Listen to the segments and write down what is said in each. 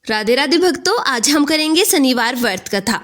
राधे राधे भक्तों, आज हम करेंगे शनिवार व्रत कथा।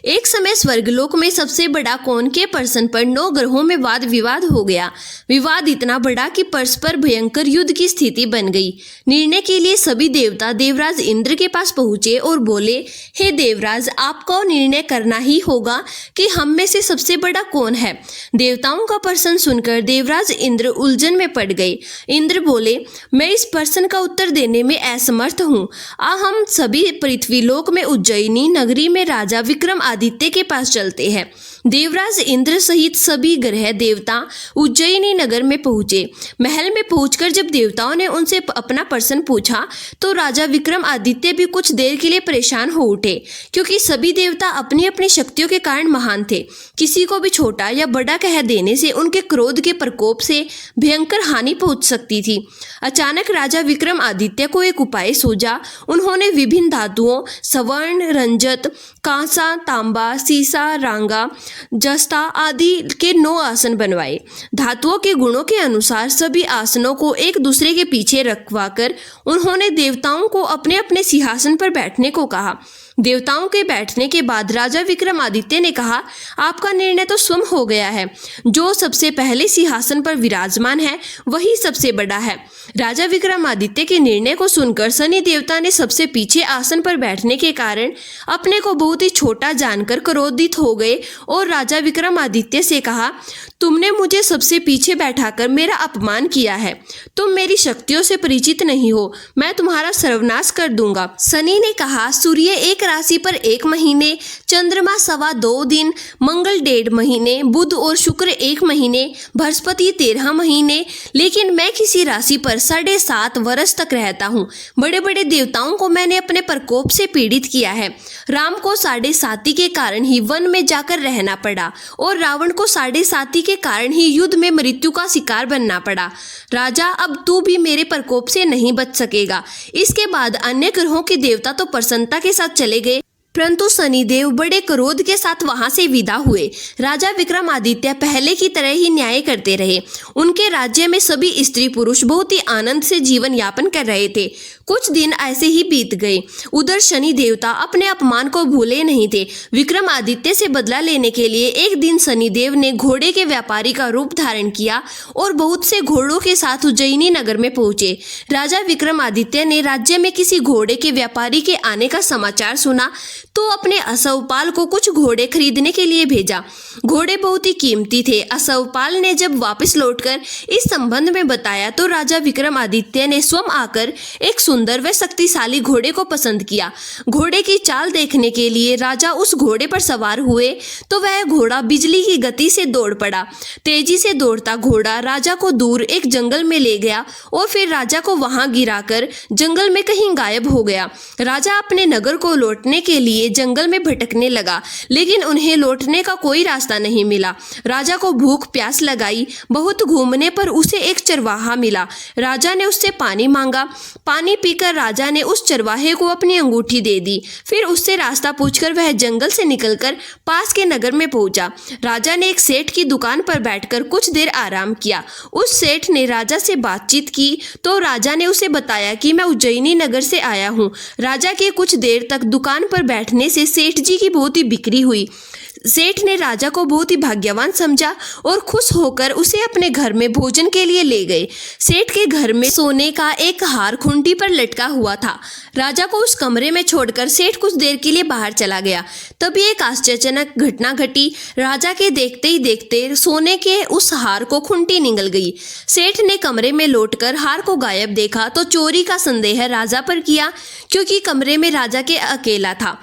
एक समय स्वर्गलोक में सबसे बड़ा कौन के प्रश्न पर 9 ग्रहों में वाद विवाद हो गया। विवाद इतना बड़ा कि परस्पर भयंकर युद्ध की स्थिति बन गई। निर्णय के लिए सभी देवता देवराज इंद्र के पास पहुंचे और बोले, हे देवराज, आपको निर्णय करना ही होगा कि हम में से सबसे बड़ा कौन है। देवताओं का प्रश्न सुनकर देवराज इंद्र उलझन में पड़ गए। इंद्र बोले, मैं इस प्रश्न का उत्तर देने में असमर्थ हूँ। हम सभी पृथ्वीलोक में उज्जैनी नगरी में राजा विक्रम आदित्य के पास चलते हैं। देवराज इंद्र सहित सभी ग्रह देवता उज्जैनी नगर में पहुंचे। महल में पहुंचकर जब देवताओं ने उनसे अपना प्रश्न पूछा तो राजा विक्रम आदित्य भी कुछ देर के लिए परेशान हो उठे, क्योंकि सभी देवता अपनी अपनी शक्तियों के कारण महान थे। किसी को भी छोटा या बड़ा कह देने से उनके क्रोध के प्रकोप से भयंकर हानि पहुंच सकती थी। अचानक राजा विक्रम आदित्य को एक उपाय सूझा। उन्होंने विभिन्न धातुओं स्वर्ण, रंजत, कांसा, तांबा, सीसा, रांगा, जस्ता आदि के 9 आसन बनवाए। धातुओं के गुणों के अनुसार सभी आसनों को एक दूसरे के पीछे रखवाकर उन्होंने देवताओं को अपने अपने सिंहासन पर बैठने को कहा। देवताओं के बैठने के बाद राजा विक्रमादित्य ने कहा, आपका निर्णय तो स्वयं हो गया है। जो सबसे पहले सिंहासन पर विराजमान है वही सबसे बड़ा है। राजा विक्रमादित्य के निर्णय को सुनकर शनि देवता ने सबसे पीछे आसन पर बैठने के कारण अपने को बहुत ही छोटा जानकर क्रोधित हो गए और राजा विक्रमादित्य से कहा, तुमने मुझे सबसे पीछे बैठाकर मेरा अपमान किया है। तुम मेरी शक्तियों से परिचित नहीं हो। मैं तुम्हारा सर्वनाश कर दूंगा। शनि ने कहा, सूर्य एक राशि पर 1 महीने, चंद्रमा 2.25 दिन, मंगल 1.5 महीने, बुध और शुक्र 1 महीने, बृहस्पति 13 महीने, लेकिन मैं किसी राशि पर 7.5 वर्ष तक रहता हूँ। बड़े बड़े देवताओं को मैंने अपने प्रकोप से पीड़ित किया है। राम को 7.5 के कारण ही वन में जाकर रहना पड़ा और रावण को 7.5 के कारण ही युद्ध में मृत्यु का शिकार बनना पड़ा। राजा, अब तू भी मेरे प्रकोप से नहीं बच सकेगा। इसके बाद अन्य ग्रहों के देवता तो प्रसन्नता के साथ चले गए, परंतु शनिदेव बड़े क्रोध के साथ वहां से विदा हुए। राजा विक्रमादित्य पहले की तरह ही न्याय करते रहे। उनके राज्य में सभी स्त्री पुरुष बहुत ही आनंद से जीवन यापन कर रहे थे। कुछ दिन ऐसे ही बीत गए। उधर शनि देवता अपने अपमान को भूले नहीं थे। विक्रमादित्य से बदला लेने के लिए एक दिन शनिदेव ने घोड़े के व्यापारी का रूप धारण किया और बहुत से घोड़ों के साथ उज्जैनी नगर में पहुंचे। राजा विक्रमादित्य ने राज्य में किसी घोड़े के व्यापारी के आने का समाचार सुना तो अपने असवपाल को कुछ घोड़े खरीदने के लिए भेजा। घोड़े बहुत ही कीमती थे। असवपाल ने जब वापस लौटकर इस संबंध में बताया तो राजा विक्रमादित्य ने स्वयं आकर एक सुंदर व शक्तिशाली घोड़े को पसंद किया। घोड़े की चाल देखने के लिए राजा उस घोड़े पर सवार हुए तो वह घोड़ा बिजली की गति से दौड़ पड़ा। तेजी से दौड़ता घोड़ा राजा को दूर एक जंगल में ले गया और फिर राजा को वहां गिराकर जंगल में कहीं गायब हो गया। राजा अपने नगर को लौटने के लिए जंगल में भटकने लगा, लेकिन उन्हें लौटने का कोई रास्ता नहीं मिला। राजा को भूख प्यास लगाई। बहुत घूमने पर उसे एक चरवाहा मिला। राजा ने उससे पानी मांगा। पानी पीकर राजा ने उस चरवाहे को अपनी अंगूठी दे दी। फिर उससे रास्ता पूछकर वह जंगल से निकलकर पास के नगर में पहुंचा। राजा ने एक सेठ की दुकान पर बैठकर कुछ देर आराम किया। उस सेठ ने राजा से बातचीत की तो राजा ने उसे बताया कि मैं उज्जैनी नगर से आया हूँ। राजा के कुछ देर तक दुकान पर बैठने से सेठ जी की बहुत ही बिक्री हुई। सेठ ने राजा को बहुत ही भाग्यवान समझा और खुश होकर उसे अपने घर में भोजन के लिए ले गए। सेठ के घर में सोने का एक हार खूंटी पर लटका हुआ था। राजा को उस कमरे में छोड़कर सेठ कुछ देर के लिए बाहर चला गया। तभी एक आश्चर्यजनक घटना घटी। राजा के देखते ही देखते सोने के उस हार को खूंटी निगल गई। सेठ ने कमरे में लौटकर हार को गायब देखा तो चोरी का संदेह राजा पर किया, क्योंकि कमरे में राजा के अकेला था।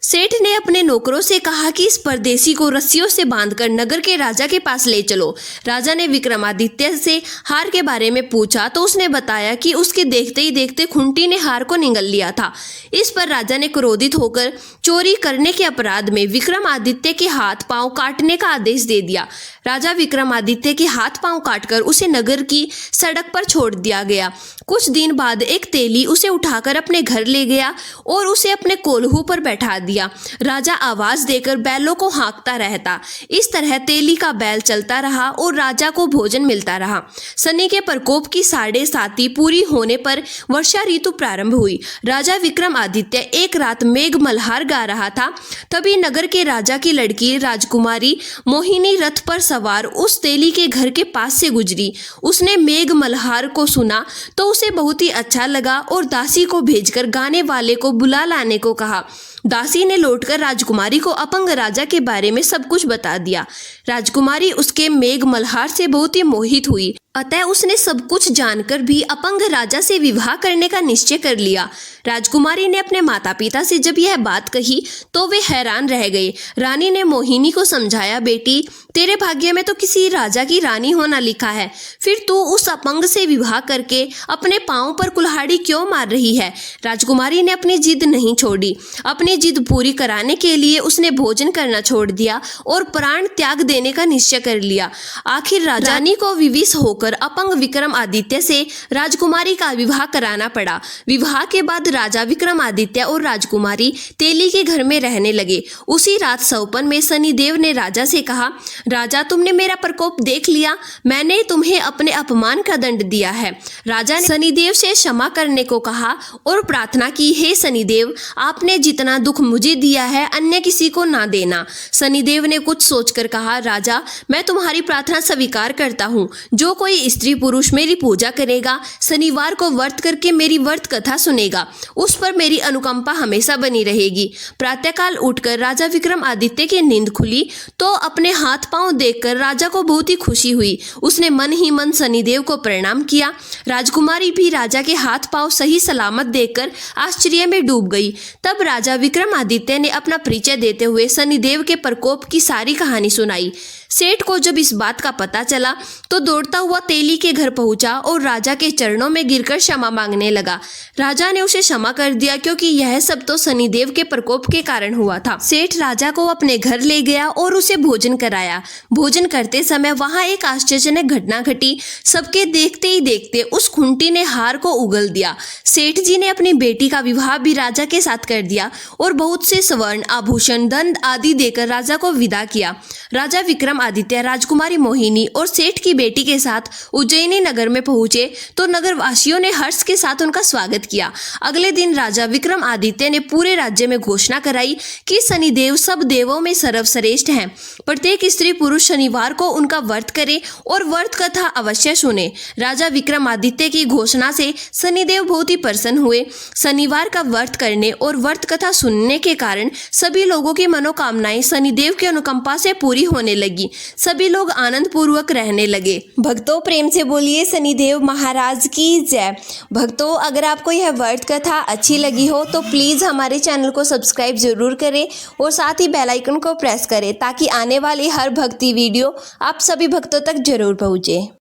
सेठ ने अपने नौकरों से कहा कि इस परदेसी को रस्सियों से बांधकर नगर के राजा के पास ले चलो। राजा ने विक्रमादित्य से हार के बारे में पूछा तो उसने बताया कि उसके देखते ही देखते खूंटी ने हार को निगल लिया था। इस पर राजा ने क्रोधित होकर चोरी करने के अपराध में विक्रमादित्य के हाथ पांव काटने का आदेश दे दिया। राजा विक्रमादित्य के हाथ पांव काटकर उसे नगर की सड़क पर छोड़ दिया गया। कुछ दिन बाद एक तेली उसे उठाकर अपने घर ले गया और उसे अपने कोल्हू पर बैठा दिया। लिया। राजा आवाज देकर बैलों को हाँकता रहता। इस तरह तेली का बैल चलता रहा और राजा को भोजन मिलता रहा। शनि के प्रकोप की 7.5 पूरी होने पर वर्षा ऋतु प्रारंभ हुई। राजा विक्रमादित्य एक रात मेघ मल्हार गा रहा था। तभी नगर के राजा की लड़की राजकुमारी मोहिनी रथ पर सवार उस तेली के घर के पास से गुजरी। उसने मेघ मल्हार को सुना तो उसे बहुत ही अच्छा लगा और दासी को भेजकर गाने वाले को बुला लाने को कहा। दासी ने लौटकर राजकुमारी को अपंग राजा के बारे में सब कुछ बता दिया। राजकुमारी उसके मेघ मल्हार से बहुत ही मोहित हुई, अतः उसने सब कुछ जानकर भी अपंग राजा से विवाह करने का निश्चय कर लिया। राजकुमारी ने अपने माता पिता से जब यह बात कही तो वे हैरान रह गए। रानी ने मोहिनी को समझाया, बेटी तेरे भाग्य में तो किसी राजा की रानी होना लिखा है, फिर तू उस अपंग से विवाह करके अपने पांव पर कुल्हाड़ी क्यों मार रही है। राजकुमारी ने अपनी जिद नहीं छोड़ी। अपनी जिद पूरी कराने के लिए उसने भोजन करना छोड़ दिया और प्राण त्याग देने का निश्चय कर लिया। आखिर रानी को विवश होकर अपंग विक्रमादित्य से राजकुमारी का विवाह कराना पड़ा। विवाह के बाद राजा विक्रमादित्य और राजकुमारी तेली के घर में रहने लगे। उसी रात सौपन में शनिदेव ने राजा से कहा, राजा तुमने मेरा प्रकोप देख लिया, मैंने तुम्हें अपने अपमान का दंड दिया है। राजा ने शनिदेव से क्षमा करने को कहा और प्रार्थना की, हे शनिदेव आपने जितना दुख मुझे दिया है अन्य किसी को ना देना। शनिदेव ने कुछ सोचकर कहा, राजा मैं तुम्हारी प्रार्थना स्वीकार करता हूँ। जो कोई स्त्री पुरुष मेरी पूजा करेगा, शनिवार को व्रत करके मेरी व्रत कथा सुनेगा, उस पर मेरी अनुकंपा हमेशा बनी रहेगी। प्रातःकाल उठकर राजा विक्रमादित्य की नींद खुली तो अपने हाथ पांव देखकर राजा को बहुत ही खुशी हुई। उसने मन ही मन शनिदेव को प्रणाम किया। राजकुमारी भी राजा के हाथ पांव सही सलामत देखकर आश्चर्य में डूब गई। तब राजा विक्रमादित्य ने अपना परिचय देते हुए शनिदेव के प्रकोप की सारी कहानी सुनाई। सेठ को जब इस बात का पता चला तो दौड़ता हुआ तेली के घर पहुंचा और राजा के चरणों में गिरकर क्षमा मांगने लगा। राजा ने उसे क्षमा कर दिया क्योंकि यह सब तो शनिदेव के प्रकोप के कारण हुआ था। सेठ राजा को अपने घर ले गया और उसे भोजन कराया। भोजन करते समय वहां एक आश्चर्यजनक घटना घटी। सबके देखते ही देखते उस खुंटी ने हार को उगल दिया। सेठ जी ने अपनी बेटी का विवाह भी राजा के साथ कर दिया और बहुत से स्वर्ण आभूषण दंड आदि देकर राजा को विदा किया। राजा विक्रमादित्य राजकुमारी मोहिनी और सेठ की बेटी के साथ उज्जैनी नगर में पहुंचे तो नगरवासियों ने हर्ष के साथ उनका स्वागत किया। अगले दिन राजा विक्रमादित्य ने पूरे राज्य में घोषणा कराई कि शनिदेव सब देवों में सर्वश्रेष्ठ हैं। प्रत्येक स्त्री पुरुष शनिवार को उनका व्रत करे और व्रत कथा अवश्य सुने। राजा विक्रमादित्य की घोषणा से शनिदेव बहुत ही प्रसन्न हुए। शनिवार का व्रत करने और व्रत कथा सुनने के कारण सभी लोगों की मनोकामनाएं शनिदेव की अनुकंपा से पूरी होने लगी। सभी लोग आनंद पूर्वक रहने लगे। भक्तों प्रेम से बोलिए शनिदेव महाराज की जय। भक्तों अगर आपको यह व्रत कथा अच्छी लगी हो तो प्लीज़ हमारे चैनल को सब्सक्राइब जरूर करें और साथ ही बेल आइकन को प्रेस करें ताकि आने वाली हर भक्ति वीडियो आप सभी भक्तों तक जरूर पहुँचे।